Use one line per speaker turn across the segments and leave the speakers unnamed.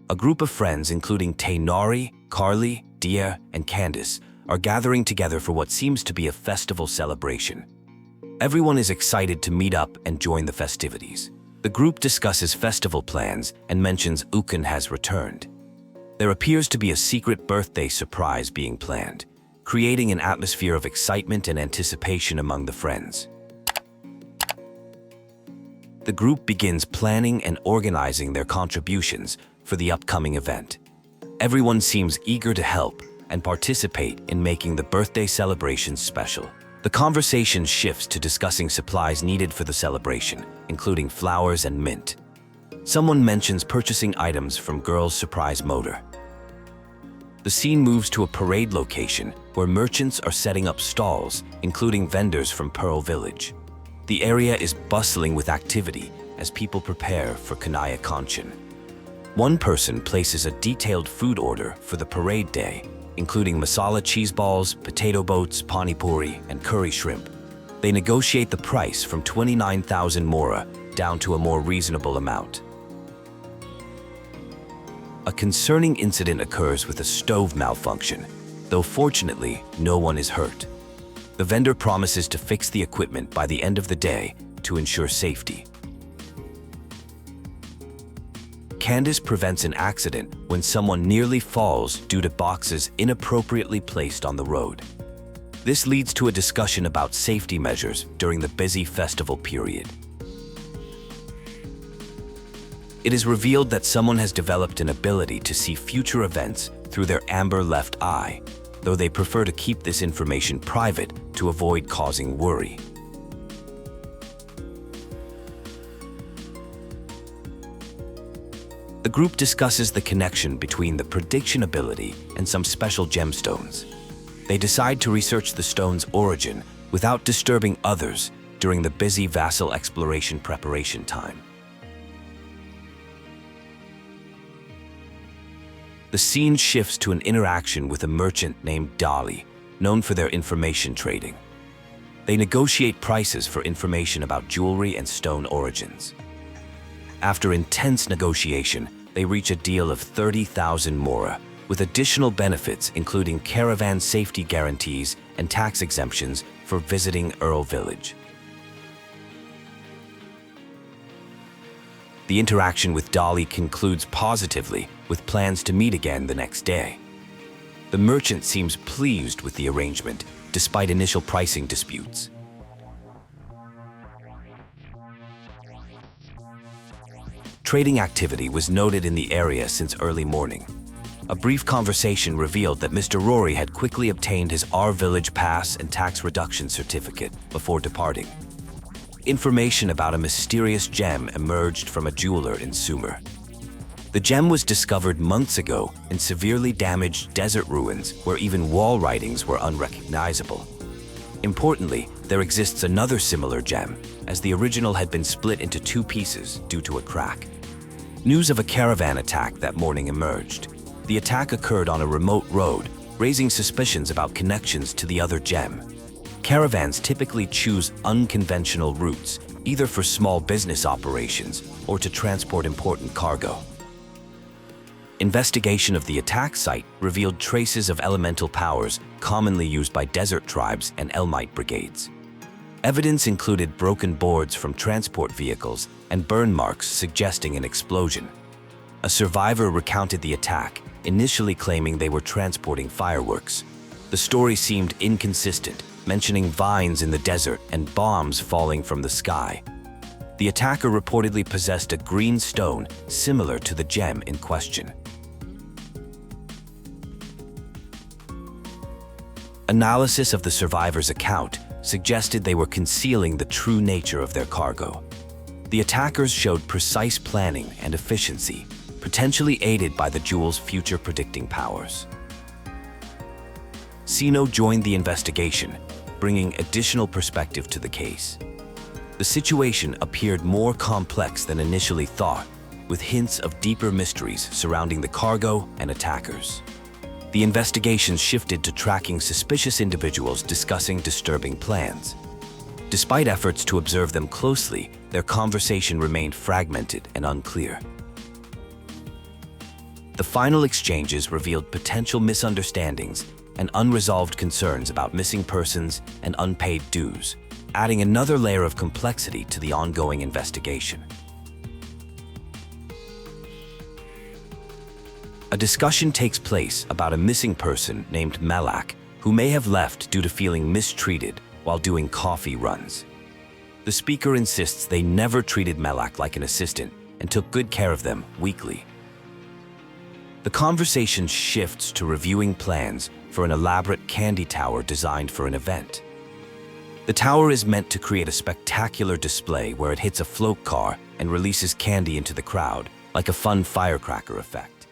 A group of friends, including Tainari, Carly, Dia, and Candies, are gathering together for what seems to be a festival celebration. Everyone is excited to meet up and join the festivities. The group discusses festival plans and mentions Ukon has returned. There appears to be a secret birthday surprise being planned, creating an atmosphere of excitement and anticipation among the friends. The group begins planning and organizing their contributions for the upcoming event. Everyone seems eager to help and participate in making the birthday celebrations special. The conversation shifts to discussing supplies needed for the celebration, including flowers and mint. Someone mentions purchasing items from Girl's Surprise Motor. The scene moves to a parade location where merchants are setting up stalls, including vendors from Pearl Village. The area is bustling with activity as people prepare for Kaniya Kanshan. One person places a detailed food order for the parade day, including masala cheese balls, potato boats, pani puri, and curry shrimp. They negotiate the price from 29,000 mora down to a more reasonable amount. A concerning incident occurs with a stove malfunction, though fortunately, no one is hurt. The vendor promises to fix the equipment by the end of the day to ensure safety. Candice prevents an accident when someone nearly falls due to boxes inappropriately placed on the road. This leads to a discussion about safety measures during the busy festival period. It is revealed that someone has developed an ability to see future events through their amber left eye, though they prefer to keep this information private to avoid causing worry. The group discusses the connection between the prediction ability and some special gemstones. They decide to research the stone's origin without disturbing others during the busy vassal exploration preparation time. The scene shifts to an interaction with a merchant named Dolly, known for their information trading. They negotiate prices for information about jewelry and stone origins. After intense negotiation, they reach a deal of 30,000 mora, with additional benefits including caravan safety guarantees and tax exemptions for visiting Earl Village. The interaction with Dolly concludes positively, with plans to meet again the next day. The merchant seems pleased with the arrangement, despite initial pricing disputes. Trading activity was noted in the area since early morning. A brief conversation revealed that Mr. Rory had quickly obtained his R Village Pass and tax reduction certificate before departing. Information about a mysterious gem emerged from a jeweler in Sumer. The gem was discovered months ago in severely damaged desert ruins where even wall writings were unrecognizable. Importantly, there exists another similar gem, as the original had been split into two pieces due to a crack. News of a caravan attack that morning emerged. The attack occurred on a remote road, raising suspicions about connections to the other gem. Caravans typically choose unconventional routes, either for small business operations or to transport important cargo. Investigation of the attack site revealed traces of elemental powers commonly used by desert tribes and Elmite brigades. Evidence included broken boards from transport vehicles and burn marks suggesting an explosion. A survivor recounted the attack, initially claiming they were transporting fireworks. The story seemed inconsistent, mentioning vines in the desert and bombs falling from the sky. The attacker reportedly possessed a green stone similar to the gem in question. Analysis of the survivor's account suggested they were concealing the true nature of their cargo. The attackers showed precise planning and efficiency, potentially aided by the jewel's future predicting powers. Sino joined the investigation, bringing additional perspective to the case. The situation appeared more complex than initially thought, with hints of deeper mysteries surrounding the cargo and attackers. The investigation shifted to tracking suspicious individuals discussing disturbing plans. Despite efforts to observe them closely, their conversation remained fragmented and unclear. The final exchanges revealed potential misunderstandings and unresolved concerns about missing persons and unpaid dues, adding another layer of complexity to the ongoing investigation. A discussion takes place about a missing person named Malak, who may have left due to feeling mistreated while doing coffee runs. The speaker insists they never treated Malak like an assistant and took good care of them weekly. The conversation shifts to reviewing plans for an elaborate candy tower designed for an event. The tower is meant to create a spectacular display where it hits a float car and releases candy into the crowd, like a fun firecracker effect.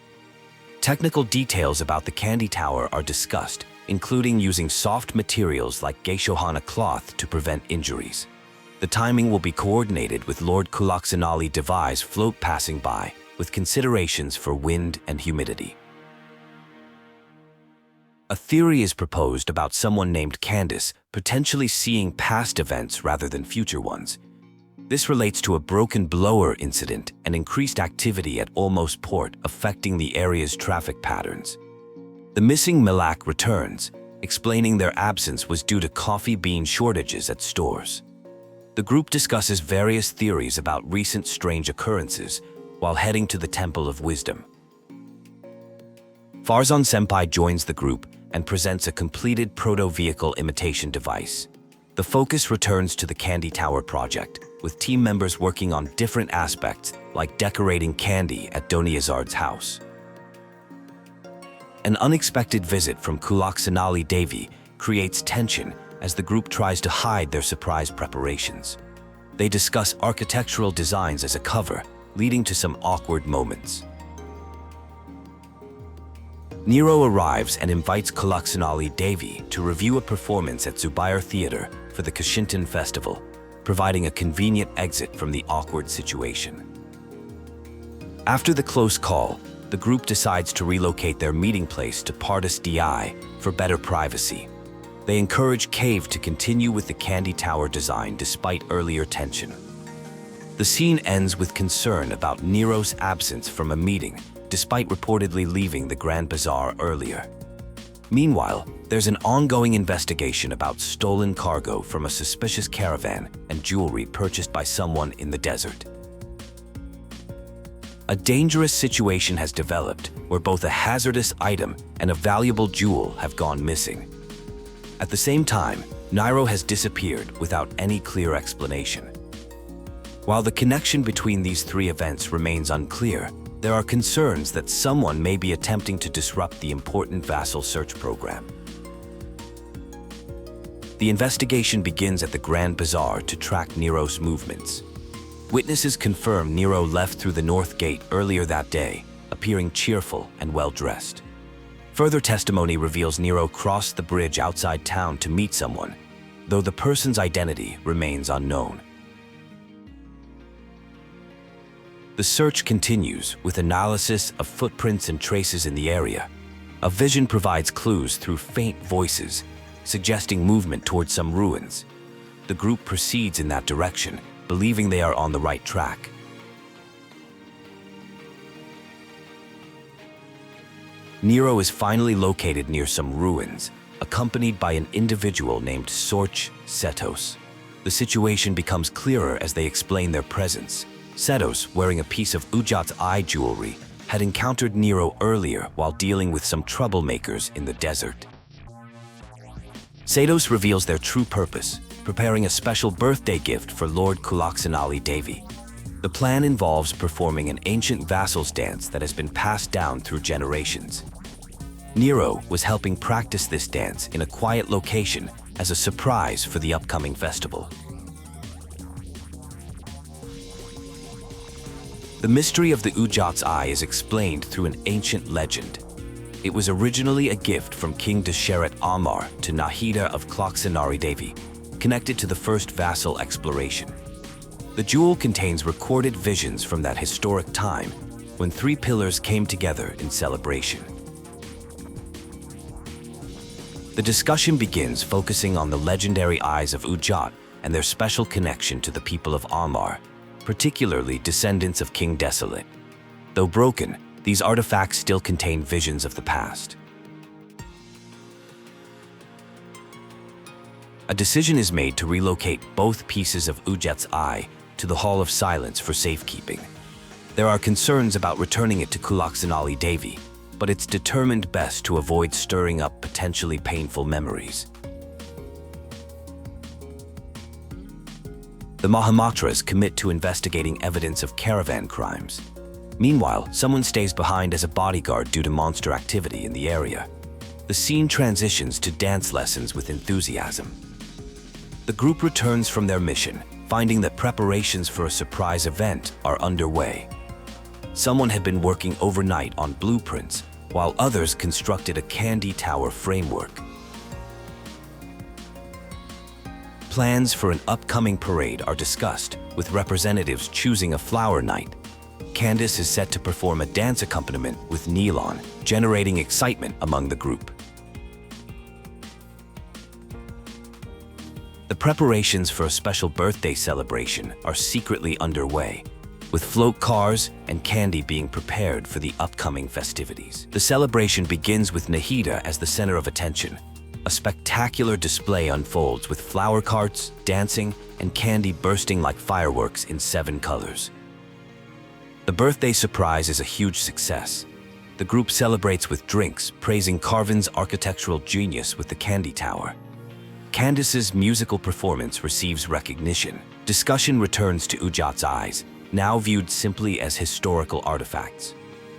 Technical details about the candy tower are discussed, including using soft materials like Geishohana cloth to prevent injuries. The timing will be coordinated with Lord Kulaqsanali Devi's float passing by, with considerations for wind and humidity. A theory is proposed about someone named Candies potentially seeing past events rather than future ones. This relates to a broken blower incident and increased activity at Almost Port affecting the area's traffic patterns. The missing Malak returns, explaining their absence was due to coffee bean shortages at stores. The group discusses various theories about recent strange occurrences while heading to the Temple of Wisdom. Farzan Senpai joins the group and presents a completed proto-vehicle imitation device. The focus returns to the Candy Tower project, with team members working on different aspects like decorating candy at Doniazard's house. An unexpected visit from Kulaqsanali Devi creates tension as the group tries to hide their surprise preparations. They discuss architectural designs as a cover, leading to some awkward moments. Nero arrives and invites Kulaqsanali Devi to review a performance at Zubair Theatre for the Genshin festival, providing a convenient exit from the awkward situation. After the close call, the group decides to relocate their meeting place to Pardis Di for better privacy. They encourage Cave to continue with the Candy Tower design despite earlier tension. The scene ends with concern about Nero's absence from a meeting, despite reportedly leaving the Grand Bazaar earlier. Meanwhile, there's an ongoing investigation about stolen cargo from a suspicious caravan and jewelry purchased by someone in the desert. A dangerous situation has developed where both a hazardous item and a valuable jewel have gone missing. At the same time, Nero has disappeared without any clear explanation. While the connection between these three events remains unclear, there are concerns that someone may be attempting to disrupt the important vassal search program. The investigation begins at the Grand Bazaar to track Nero's movements. Witnesses confirm Nero left through the North Gate earlier that day, appearing cheerful and well-dressed. Further testimony reveals Nero crossed the bridge outside town to meet someone, though the person's identity remains unknown. The search continues with analysis of footprints and traces in the area. A vision provides clues through faint voices, suggesting movement towards some ruins. The group proceeds in that direction, believing they are on the right track. Nero is finally located near some ruins, accompanied by an individual named Sorch Setos. The situation becomes clearer as they explain their presence. Setos, wearing a piece of Ujjat's eye jewelry, had encountered Nero earlier while dealing with some troublemakers in the desert. Setos reveals their true purpose, preparing a special birthday gift for Lord Kulaqsanali Devi. The plan involves performing an ancient vassals dance that has been passed down through generations. Nero was helping practice this dance in a quiet location as a surprise for the upcoming festival. The mystery of the Ujjat's eye is explained through an ancient legend. It was originally a gift from King Desheret Amar to Nahida of Kulaqsanali Devi, connected to the first vassal exploration. The jewel contains recorded visions from that historic time when three pillars came together in celebration. The discussion begins focusing on the legendary eyes of Ujjat and their special connection to the people of Amar, particularly descendants of King Desolate. Though broken, These artifacts still contain visions of the past. A decision is made to relocate both pieces of Ujjat's eye to the Hall of Silence for safekeeping. There are concerns about returning it to Kulaqsanali Devi, but it's determined best to avoid stirring up potentially painful memories. The Mahamatras commit to investigating evidence of Caravan crimes. Meanwhile, someone stays behind as a bodyguard due to monster activity in the area. The scene transitions to dance lessons with enthusiasm. The group returns from their mission, finding that preparations for a surprise event are underway. Someone had been working overnight on blueprints, while others constructed a candy tower framework. Plans for an upcoming parade are discussed, with representatives choosing a flower night. Candice is set to perform a dance accompaniment with Neelon, generating excitement among the group. The preparations for a special birthday celebration are secretly underway, with float cars and candy being prepared for the upcoming festivities. The celebration begins with Nahida as the center of attention. A spectacular display unfolds with flower carts, dancing, and candy bursting like fireworks in 7 colors. The birthday surprise is a huge success. The group celebrates with drinks, praising Caravan's architectural genius with the candy tower. Candice's musical performance receives recognition. Discussion returns to Ujjat's eyes, now viewed simply as historical artifacts.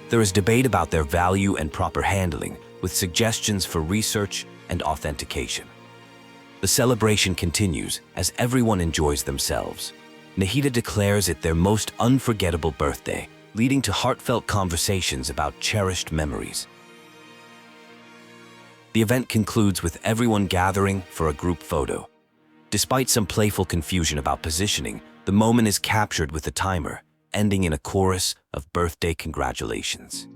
There is debate about their value and proper handling, with suggestions for research and authentication. The celebration continues as everyone enjoys themselves. Nahida declares it their most unforgettable birthday, leading to heartfelt conversations about cherished memories. The event concludes with everyone gathering for a group photo. Despite some playful confusion about positioning, the moment is captured with a timer, ending in a chorus of birthday congratulations.